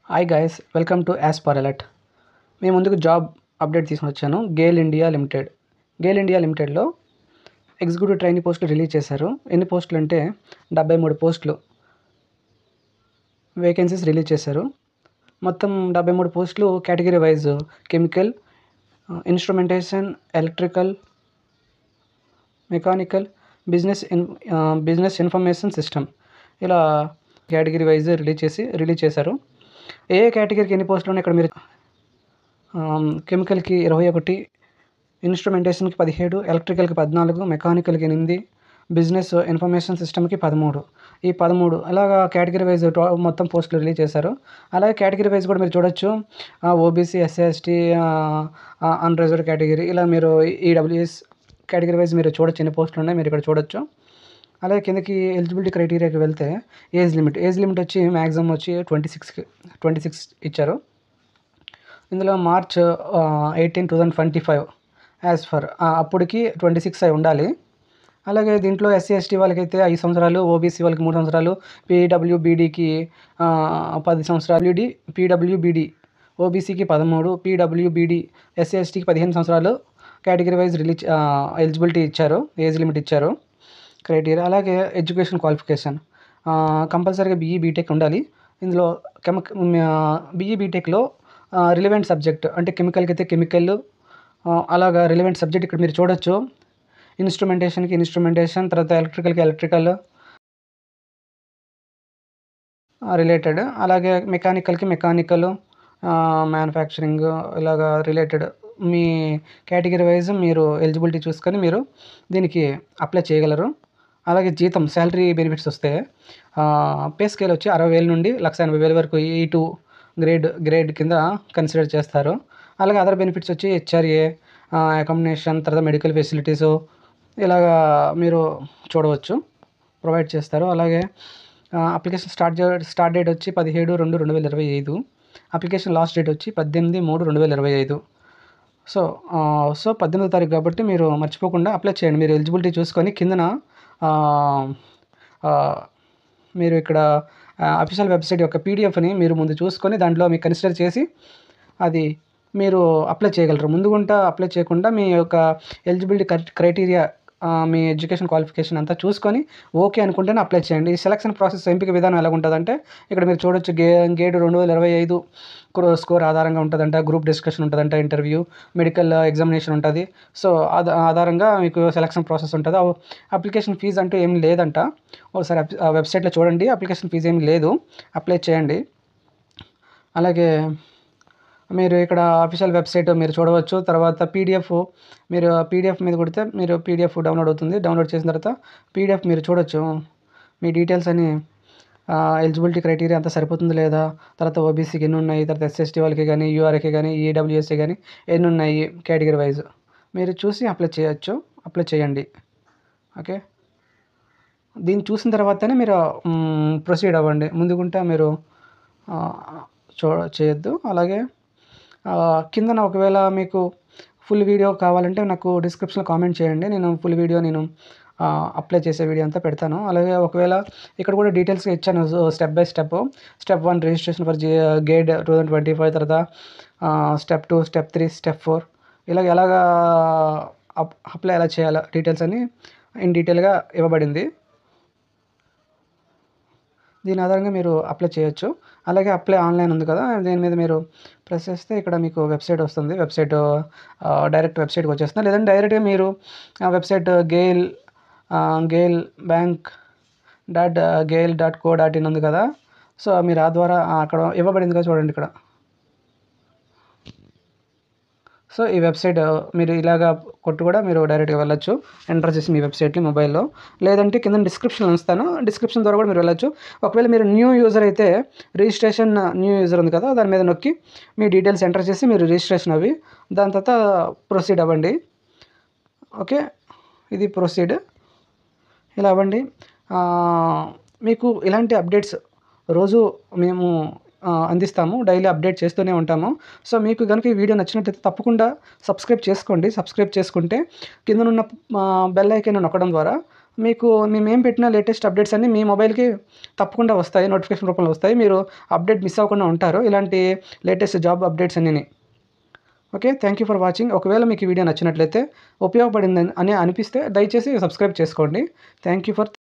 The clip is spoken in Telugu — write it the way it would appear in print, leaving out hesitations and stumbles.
Hi guys, welcome to as per alert. మేము ముందుకు జాబ్ అప్డేట్ తీసుకొని వచ్చాను. గేల్ ఇండియా లిమిటెడ్లో ఎగ్జిక్యూటివ్ ట్రైనీ పోస్టులు రిలీజ్ చేశారు. ఎన్ని పోస్టులు అంటే 73 పోస్టులు వేకెన్సీస్ రిలీజ్ చేశారు. మొత్తం 73 పోస్టులు category wise chemical, instrumentation, electrical, mechanical, business information system ఇలా కేటగిరీ వైజ్ రిలీజ్ చేశారు. ఏ కేటగిరీకి ఎన్ని పోస్టులు ఉన్నాయి ఇక్కడ మీరు కెమికల్కి 21, ఇన్స్ట్రుమెంటేషన్కి 17, ఎలక్ట్రికల్కి 14, మెకానికల్కి 8, బిజినెస్ ఇన్ఫర్మేషన్ సిస్టమ్కి 13. ఈ 13 అలాగా కేటగిరీ వైజ్ మొత్తం పోస్టులు రిలీజ్ చేశారు. అలాగే కేటగిరీ వైజ్ కూడా మీరు చూడొచ్చు. OBC, SC, ST, unreserved category ఇలా మీరు ఈడబ్ల్యూఎస్ కేటగిరీ వైజ్ మీరు చూడొచ్చు ఎన్ని పోస్టులు ఉన్నాయి మీరు ఇక్కడ చూడొచ్చు. అలాగే కిందకి ఎలిజిబిలిటీ క్రైటీరియాకి వెళ్తే ఏజ్ లిమిట్ వచ్చి మ్యాక్సిమం వచ్చి 26 ఇచ్చారు. ఇందులో మార్చ్ 18, 2025 యాజ్ ఫర్ అప్పటికి 26 అయి ఉండాలి. అలాగే దీంట్లో ఎస్సీ, ఎస్టీ వాళ్ళకైతే 5 సంవత్సరాలు, ఓబీసీ వాళ్ళకి 3 సంవత్సరాలు, పీడబ్ల్యూబీడీకి 10 సంవత్సరాలు, పీడబ్ల్యూబీడీ ఓబీసీకి 13, పీడబ్ల్యూబీడీ ఎస్సీ, ఎస్టీకి 15 సంవత్సరాలు కేటగిరీ వైజ్ ఎలిజిబిలిటీ ఇచ్చారు, ఏజ్ లిమిట్ ఇచ్చారు క్రైటీరియా. అలాగే ఎడ్యుకేషన్ క్వాలిఫికేషన్ కంపల్సరీగా బీఈ బీటెక్ ఉండాలి. ఇందులో బీఈ బీటెక్లో రిలవెంట్ సబ్జెక్ట్ అంటే కెమికల్కి అయితే కెమికల్, అలాగా రిలవెంట్ సబ్జెక్ట్ ఇక్కడ మీరు చూడొచ్చు. ఇన్స్ట్రుమెంటేషన్, తర్వాత ఎలక్ట్రికల్కి ఎలక్ట్రికల్ రిలేటెడ్, అలాగే మెకానికల్కి మెకానికల్, మ్యానుఫ్యాక్చరింగ్ ఇలాగా రిలేటెడ్ మీ కేటగిరీ వైజ్ మీరు ఎలిజిబిలిటీ చూసుకొని మీరు దీనికి అప్లై చేయగలరు. అలాగే జీతం, శాలరీ బెనిఫిట్స్ వస్తే పే స్కేల్ వచ్చి 60,000 నుండి 1,80,000 వరకు E2 గ్రేడ్ కింద కన్సిడర్ చేస్తారు. అలాగే అదర్ బెనిఫిట్స్ వచ్చి హెచ్ఆర్ఏ, అకామిడేషన్, తర్వాత మెడికల్ ఫెసిలిటీసు ఇలాగా మీరు చూడవచ్చు, ప్రొవైడ్ చేస్తారు. అలాగే అప్లికేషన్ స్టార్ట్ డేట్ వచ్చి 17/2/2025. అప్లికేషన్ లాస్ట్ డేట్ వచ్చి 18/3/2025. సో 18వ తారీఖు కాబట్టి మీరు మర్చిపోకుండా అప్లై చేయండి. మీరు ఎలిజిబిలిటీ చూసుకొని కిందన మీరు ఇక్కడ అఫీషియల్ వెబ్సైట్ యొక్క పీడిఎఫ్ని మీరు ముందు చూసుకొని దాంట్లో మీకు కన్సిడర్ చేసి అది మీరు అప్లై చేయగలరు. ముందుగుంటా అప్లై చేయకుండా మీ యొక్క ఎలిజిబిలిటీ క్రైటీరియా, మీ ఎడ్యుకేషన్ క్వాలిఫికేషన్ అంతా చూసుకొని ఓకే అనుకుంటేనే అప్లై చేయండి. ఈ సెలక్షన్ ప్రాసెస్ ఎంపిక విధానం ఎలా ఉంటుందంటే ఇక్కడ మీరు చూడొచ్చు. గేట్ 2025 స్కోర్ ఆధారంగా ఉంటుందంట, గ్రూప్ డిస్కషన్ ఉంటుందంట, ఇంటర్వ్యూ, మెడికల్ ఎగ్జామినేషన్ ఉంటుంది. సో ఆధారంగా మీకు సెలక్షన్ ప్రాసెస్ ఉంటుంది. అప్లికేషన్ ఫీజు అంటూ ఏం లేదంట. ఒకసారి వెబ్సైట్లో చూడండి, అప్లికేషన్ ఫీజు ఏం లేదు, అప్లై చేయండి. అలాగే మీరు ఇక్కడ అఫీషియల్ వెబ్సైట్ మీరు చూడవచ్చు. తర్వాత మీరు పీడిఎఫ్ మీద కొడితే మీరు పీడిఎఫ్ డౌన్లోడ్ అవుతుంది. డౌన్లోడ్ చేసిన తర్వాత పీడిఎఫ్ మీరు చూడొచ్చు. మీ డీటెయిల్స్ అని ఎలిజిబిలిటీ క్రైటీరియా అంతా సరిపోతుంది లేదా, తర్వాత ఓబీసీకి ఎన్ని ఉన్నాయి, తర్వాత ఎస్ఎస్టీ వాళ్ళకి కానీ, యూఆర్ఏకి కానీ, ఈడబ్ల్యూఎస్సీ కానీ ఎన్ని ఉన్నాయి కేటగిరీ వైజ్ మీరు చూసి అప్లై చేయండి. ఓకే, దీన్ని చూసిన తర్వాతనే మీరు ప్రొసీడ్ అవ్వండి. ముందుకుంటే మీరు చేయొద్దు. అలాగే కిందన ఒకవేళ మీకు ఫుల్ వీడియో కావాలంటే నాకు డిస్క్రిప్షన్లో కామెంట్ చేయండి. నేను ఫుల్ వీడియో అప్లై చేసే వీడియో అంతా పెడతాను. అలాగే ఒకవేళ ఇక్కడ కూడా డీటెయిల్స్గా ఇచ్చాను step by step. Step 1 registration for gate 2025, తర్వాత స్టెప్ 2, స్టెప్ 3, స్టెప్ 4 ఎలాగా అప్లై ఎలా చేయాలో డీటెయిల్స్ అని ఇన్ డీటెయిల్గా ఇవ్వబడింది. దీని ఆధారంగా మీరు అప్లై చేయొచ్చు. అలాగే అప్లై ఆన్లైన్ ఉంది కదా, దీని మీద మీరు ప్రెస్ చేస్తే ఇక్కడ మీకు వెబ్సైట్ వస్తుంది. డైరెక్ట్ వెబ్సైట్కి వచ్చేస్తుంది. లేదంటే డైరెక్ట్గా మీరు వెబ్సైట్ gail.co.in ఉంది కదా, సో మీరు ఆ ద్వారా అక్కడ ఇవ్వబడింది కదా చూడండి ఇక్కడ. సో ఈ వెబ్సైట్ మీరు ఇలాగా కొట్టు కూడా మీరు డైరెక్ట్గా వెళ్ళొచ్చు, ఎంటర్ చేసి మీ వెబ్సైట్ని మొబైల్లో. లేదంటే కింద డిస్క్రిప్షన్ ఉంచుతాను, డిస్క్రిప్షన్ ద్వారా కూడా మీరు వెళ్ళొచ్చు. ఒకవేళ మీరు న్యూ యూజర్ అయితే న్యూ యూజర్ ఉంది కదా, దాని మీద నొక్కి మీ డీటెయిల్స్ ఎంటర్ చేసి మీరు రిజిస్ట్రేషన్ అవి దాని తర్వాత ప్రొసీడ్ అవ్వండి. ఓకే, ఇది ప్రొసీడ్, ఇలా అవ్వండి. మీకు ఇలాంటి అప్డేట్స్ రోజు మేము అందిస్తాము, డైలీ అప్డేట్ చేస్తూనే ఉంటాము. సో మీకు కనుక ఈ వీడియో నచ్చినట్లయితే తప్పకుండా సబ్స్క్రైబ్ చేసుకోండి. సబ్స్క్రైబ్ చేసుకుంటే కిందనున్న బెల్ ఐకాన్ నొక్కడం ద్వారా మీకు మేమేం పెట్టిన లేటెస్ట్ అప్డేట్స్ అన్నీ మీ మొబైల్‌కి తప్పకుండా వస్తాయి. నోటిఫికేషన్ రూపంలో వస్తాయి. మీరు అప్డేట్ మిస్ అవ్వకుండా ఉంటారు. ఇలాంటి లేటెస్ట్ జాబ్ అప్డేట్స్ అన్నీని. Okay. Thank you for watching. ఒకవేళ మీకు ఈ వీడియో నచ్చినట్లయితే ఉపయోగపడిందని అనిపిస్తే దయచేసి సబ్స్క్రైబ్ చేసుకోండి. Thank you for